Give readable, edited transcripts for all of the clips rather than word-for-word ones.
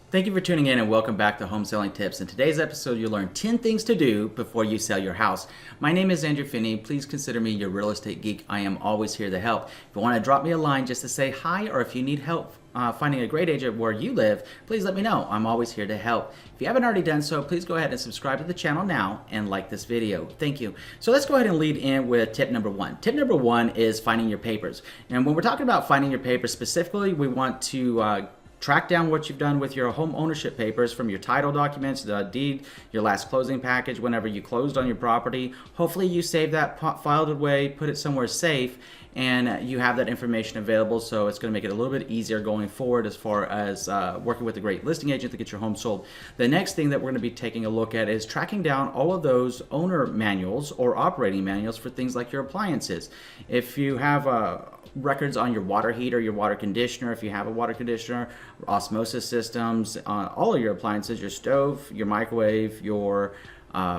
Thank you for tuning in and welcome back to Home Selling Tips. In today's episode, you'll learn 10 things to do before you sell your house. My name is Andrew Finney. Please consider me your real estate geek. I am always here to help. If you want to drop me a line just to say hi, or if you need help finding a great agent where you live, please let me know. I'm always here to help. If you haven't already done so, please go ahead and subscribe to the channel now and like this video. Thank you. So let's go ahead and lead in with tip number one. Tip number one is finding your papers. And when we're talking about finding your papers specifically, we want to track down what you've done with your home ownership papers, from your title documents, the deed, your last closing package, whenever you closed on your property. Hopefully you save that filed away, put it somewhere safe, and you have that information available, so it's going to make it a little bit easier going forward as far as working with a great listing agent to get your home sold. The next thing that we're going to be taking a look at is tracking down all of those owner manuals or operating manuals for things like your appliances. If you have records on your water heater, your water conditioner, if you have a water conditioner, osmosis systems, all of your appliances, your stove, your microwave, your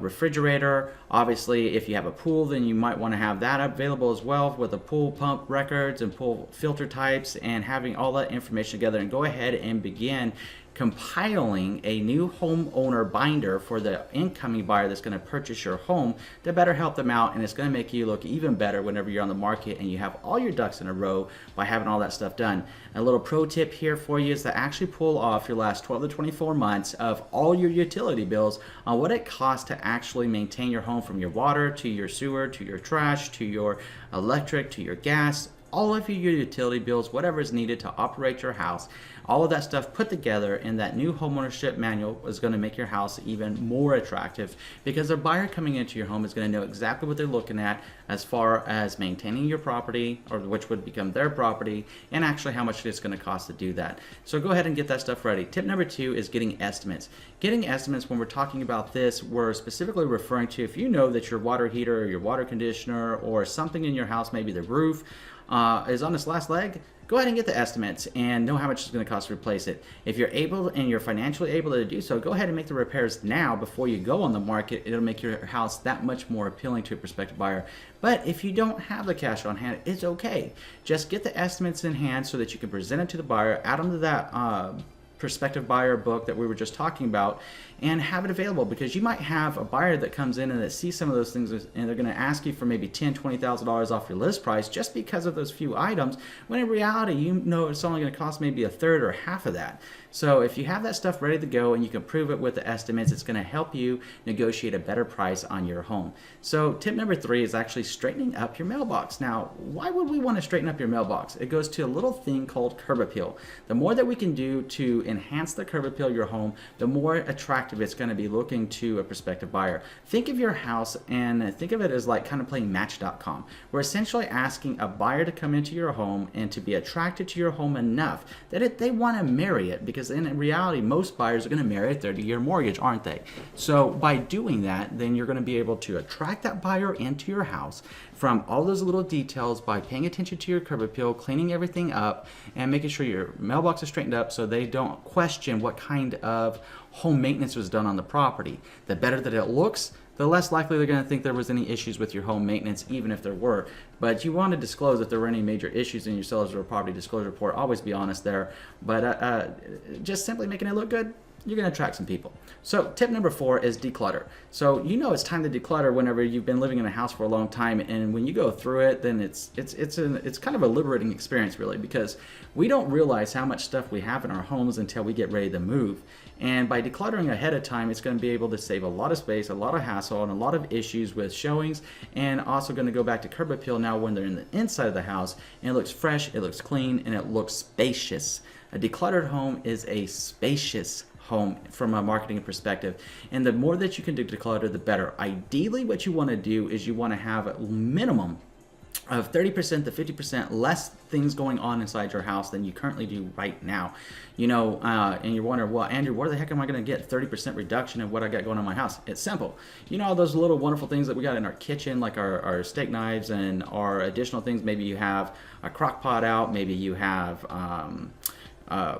refrigerator. Obviously, if you have a pool, then you might want to have that available as well, with the pool pump records and pool filter types, and having all that information together, and go ahead and begin compiling a new homeowner binder for the incoming buyer that's going to purchase your home to better help them out, and it's going to make you look even better whenever you're on the market and you have all your ducks in a row by having all that stuff done. A little pro tip here for you is to actually pull off your last 12 to 24 months of all your utility bills on what it costs to actually maintain your home, from your water to your sewer to your trash to your electric to your gas. All of your utility bills, whatever is needed to operate your house, all of that stuff put together in that new homeownership manual is going to make your house even more attractive, because a buyer coming into your home is going to know exactly what they're looking at as far as maintaining your property, or which would become their property, and actually how much it's going to cost to do that. So go ahead and get that stuff ready. Tip number two is getting estimates. Getting estimates, when we're talking about this, we're specifically referring to if you know that your water heater or your water conditioner or something in your house, maybe the roof, is on its last leg, go ahead and get the estimates and know how much it's going to cost to replace it. If you're able and you're financially able to do so, go ahead and make the repairs now before you go on the market. It'll make your house that much more appealing to a prospective buyer. But if you don't have the cash on hand, it's okay. Just get the estimates in hand so that you can present it to the buyer, add them to that prospective buyer book that we were just talking about, and have it available, because you might have a buyer that comes in and that sees some of those things and they're going to ask you for maybe $10,000-$20,000 off your list price just because of those few items, when in reality you know it's only going to cost maybe a third or half of that. So if you have that stuff ready to go and you can prove it with the estimates, it's going to help you negotiate a better price on your home. So tip number three is actually straightening up your mailbox. Now, why would we want to straighten up your mailbox? It goes to a little thing called curb appeal. The more that we can do to enhance the curb appeal of your home, the more attractive it's going to be looking to a prospective buyer. Think of your house and think of it as like kind of playing Match.com. We're essentially asking a buyer to come into your home and to be attracted to your home enough that they want to marry it, because in reality, most buyers are going to marry a 30-year mortgage, aren't they? So by doing that, then you're going to be able to attract that buyer into your house from all those little details by paying attention to your curb appeal, cleaning everything up, and making sure your mailbox is straightened up so they don't question what kind of home maintenance was done on the property. The better that it looks, the less likely they're going to think there was any issues with your home maintenance, even if there were. But you want to disclose if there were any major issues in your seller's or property disclosure report. Always be honest there. But just simply making it look good, you're going to attract some people. So tip number four is declutter. So you know it's time to declutter whenever you've been living in a house for a long time, and when you go through it, then it's kind of a liberating experience, really, because we don't realize how much stuff we have in our homes until we get ready to move. And by decluttering ahead of time, it's going to be able to save a lot of space, a lot of hassle, and a lot of issues with showings, and also going to go back to curb appeal now when they're in the inside of the house, and it looks fresh, it looks clean, and it looks spacious. A decluttered home is a spacious home from a marketing perspective, and the more that you can declutter, the better. Ideally, what you want to do is you want to have a minimum of 30% to 50% less things going on inside your house than you currently do right now. You know, and you're wondering, well, Andrew, where the heck am I going to get 30% reduction in what I got going on in my house? It's simple. You know, all those little wonderful things that we got in our kitchen, like our steak knives and our additional things. Maybe you have a crock pot out, maybe you have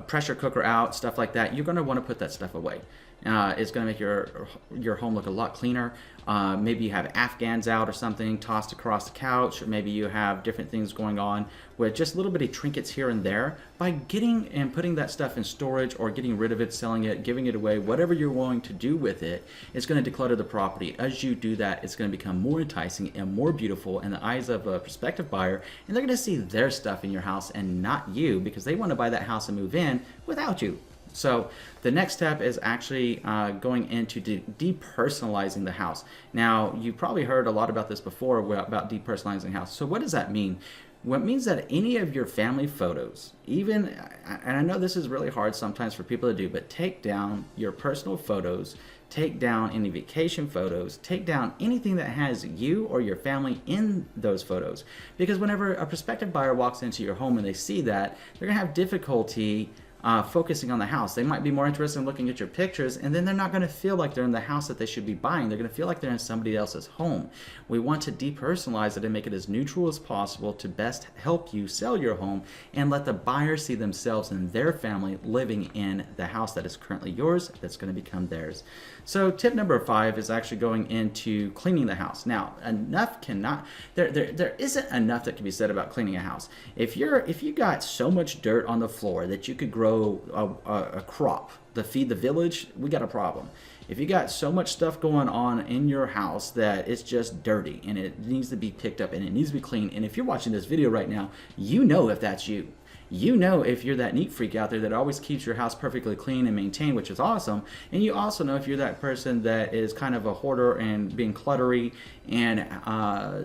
pressure cooker out, stuff like that. You're going to want to put that stuff away. It's going to make your home look a lot cleaner. Maybe you have Afghans out or something tossed across the couch, or maybe you have different things going on with just little bitty trinkets here and there. By getting and putting that stuff in storage or getting rid of it, selling it, giving it away, whatever you're going to do with it, it's going to declutter the property. As you do that, it's going to become more enticing and more beautiful in the eyes of a prospective buyer, and they're going to see their stuff in your house and not you, because they want to buy that house and move in without you. So the next step is actually going into depersonalizing the house. Now, you've probably heard a lot about this before, about depersonalizing the house. So what does that mean? Well, it means that any of your family photos, even, and I know this is really hard sometimes for people to do, but take down your personal photos, take down any vacation photos, take down anything that has you or your family in those photos. Because whenever a prospective buyer walks into your home and they see that, they're going to have difficulty focusing on the house. They might be more interested in looking at your pictures, and then they're not going to feel like they're in the house that they should be buying. They're going to feel like they're in somebody else's home. We want to depersonalize it and make it as neutral as possible to best help you sell your home and let the buyer see themselves and their family living in the house that is currently yours, that's going to become theirs. So tip number 5 is actually going into cleaning the house. Now, there isn't enough that can be said about cleaning a house. If you got so much dirt on the floor that you could grow a crop to feed the village, we got a problem. If you got so much stuff going on in your house that it's just dirty and it needs to be picked up and it needs to be cleaned, and if you're watching this video right now, you know if that's you. You know if you're that neat freak out there that always keeps your house perfectly clean and maintained, which is awesome. And you also know if you're that person that is kind of a hoarder and being cluttery and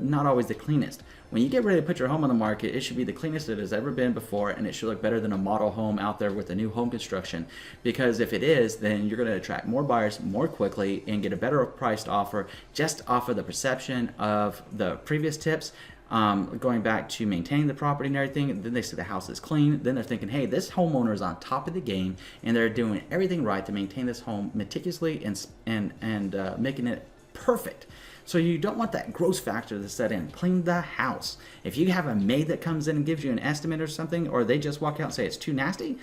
not always the cleanest. When you get ready to put your home on the market, it should be the cleanest it has ever been before, and it should look better than a model home out there with a new home construction. Because if it is, then you're going to attract more buyers more quickly and get a better priced offer just off of the perception of the previous tips. Going back to maintaining the property and everything, then they see the house is clean, then they're thinking, hey, this homeowner is on top of the game and they're doing everything right to maintain this home meticulously and making it perfect. So you don't want that gross factor to set in. Clean the house. If you have a maid that comes in and gives you an estimate or something, or they just walk out and say it's too nasty,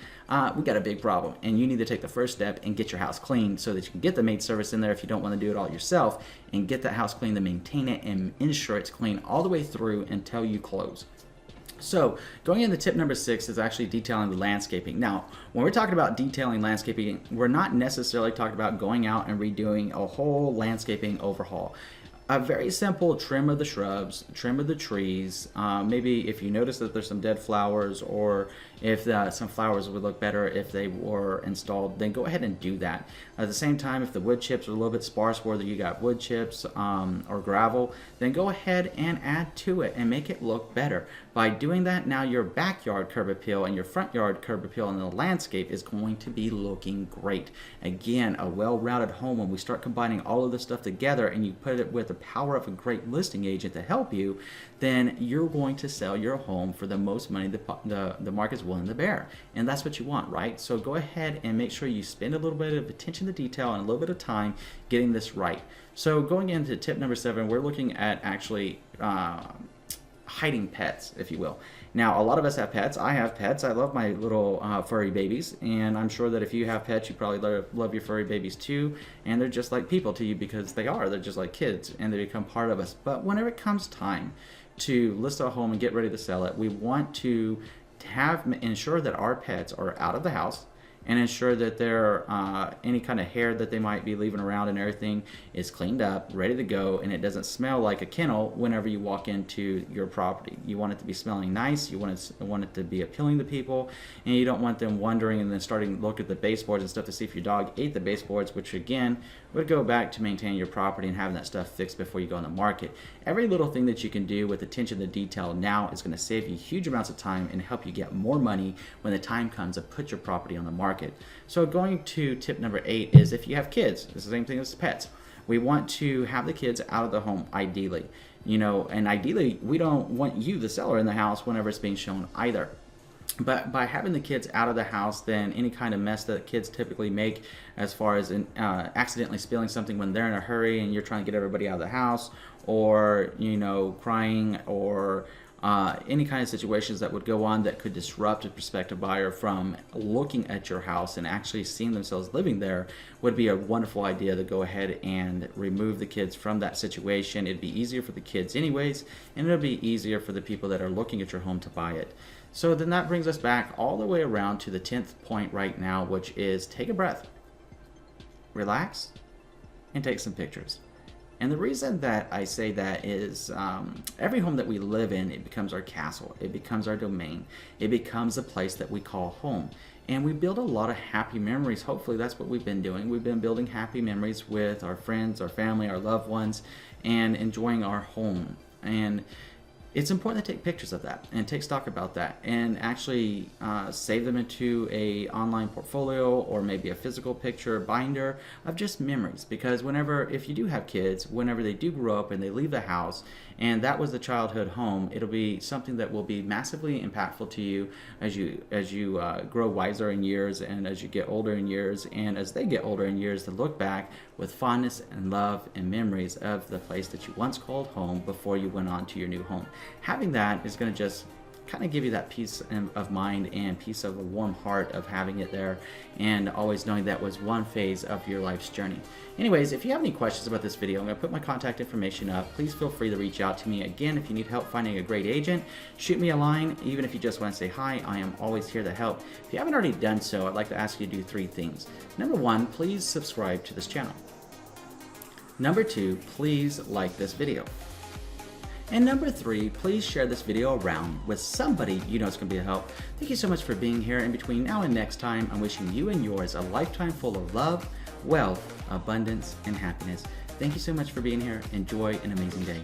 we got a big problem. And you need to take the first step and get your house clean so that you can get the maid service in there if you don't want to do it all yourself, and get that house clean to maintain it and ensure it's clean all the way through until you close. So going into tip number 6 is actually detailing the landscaping. Now, when we're talking about detailing landscaping, we're not necessarily talking about going out and redoing a whole landscaping overhaul. A very simple trim of the shrubs, trim of the trees. Maybe if you notice that there's some dead flowers, or if some flowers would look better if they were installed, then go ahead and do that. At the same time, if the wood chips are a little bit sparse, whether you got wood chips or gravel, then go ahead and add to it and make it look better. By doing that, now your backyard curb appeal and your front yard curb appeal and the landscape is going to be looking great. Again, a well-rounded home, when we start combining all of this stuff together and you put it with the power of a great listing agent to help you, then you're going to sell your home for the most money the market's willing to bear. And that's what you want, right? So go ahead and make sure you spend a little bit of attention to detail and a little bit of time getting this right. So going into tip number 7, we're looking at actually hiding pets, if you will. Now, a lot of us have pets. I have pets. I love my little furry babies, and I'm sure that if you have pets, you probably love your furry babies too, and they're just like people to you because they're just like kids, and they become part of us. But whenever it comes time to list a home and get ready to sell it, we want to ensure that our pets are out of the house, and ensure that any kind of hair that they might be leaving around and everything is cleaned up, ready to go, and it doesn't smell like a kennel whenever you walk into your property. You want it to be smelling nice, you want it to be appealing to people, and you don't want them wondering and then starting to look at the baseboards and stuff to see if your dog ate the baseboards, which again would go back to maintaining your property and having that stuff fixed before you go on the market. Every little thing that you can do with attention to detail now is going to save you huge amounts of time and help you get more money when the time comes to put your property on the market. So going to tip number 8 is, if you have kids, it's the same thing as pets. We want to have the kids out of the home, ideally. And ideally, we don't want you, the seller, in the house whenever it's being shown either. But by having the kids out of the house, then any kind of mess that kids typically make, as far as accidentally spilling something when they're in a hurry and you're trying to get everybody out of the house, or crying, or any kind of situations that would go on that could disrupt a prospective buyer from looking at your house and actually seeing themselves living there, would be a wonderful idea to go ahead and remove the kids from that situation. It'd be easier for the kids anyways, and it'll be easier for the people that are looking at your home to buy it. So then that brings us back all the way around to the 10th point right now, which is take a breath, relax, and take some pictures. And the reason that I say that is every home that we live in, it becomes our castle. It becomes our domain. It becomes a place that we call home. And we build a lot of happy memories. Hopefully that's what we've been doing. We've been building happy memories with our friends, our family, our loved ones, and enjoying our home. And it's important to take pictures of that and take stock about that and actually save them into a online portfolio or maybe a physical picture binder of just memories. Because if you do have kids, whenever they do grow up and they leave the house and that was the childhood home, it'll be something that will be massively impactful to you as you grow wiser in years and as you get older in years and as they get older in years, to look back with fondness and love and memories of the place that you once called home before you went on to your new home. Having that is going to just kind of give you that peace of mind and peace of a warm heart of having it there, and always knowing that was one phase of your life's journey. Anyways, if you have any questions about this video, I'm going to put my contact information up. Please feel free to reach out to me. Again, if you need help finding a great agent, shoot me a line. Even if you just want to say hi, I am always here to help. If you haven't already done so, I'd like to ask you to do 3 things. Number 1, please subscribe to this channel. Number 2, please like this video. And number 3, please share this video around with somebody you know it's going to be a help. Thank you so much for being here. And between now and next time, I'm wishing you and yours a lifetime full of love, wealth, abundance, and happiness. Thank you so much for being here. Enjoy an amazing day.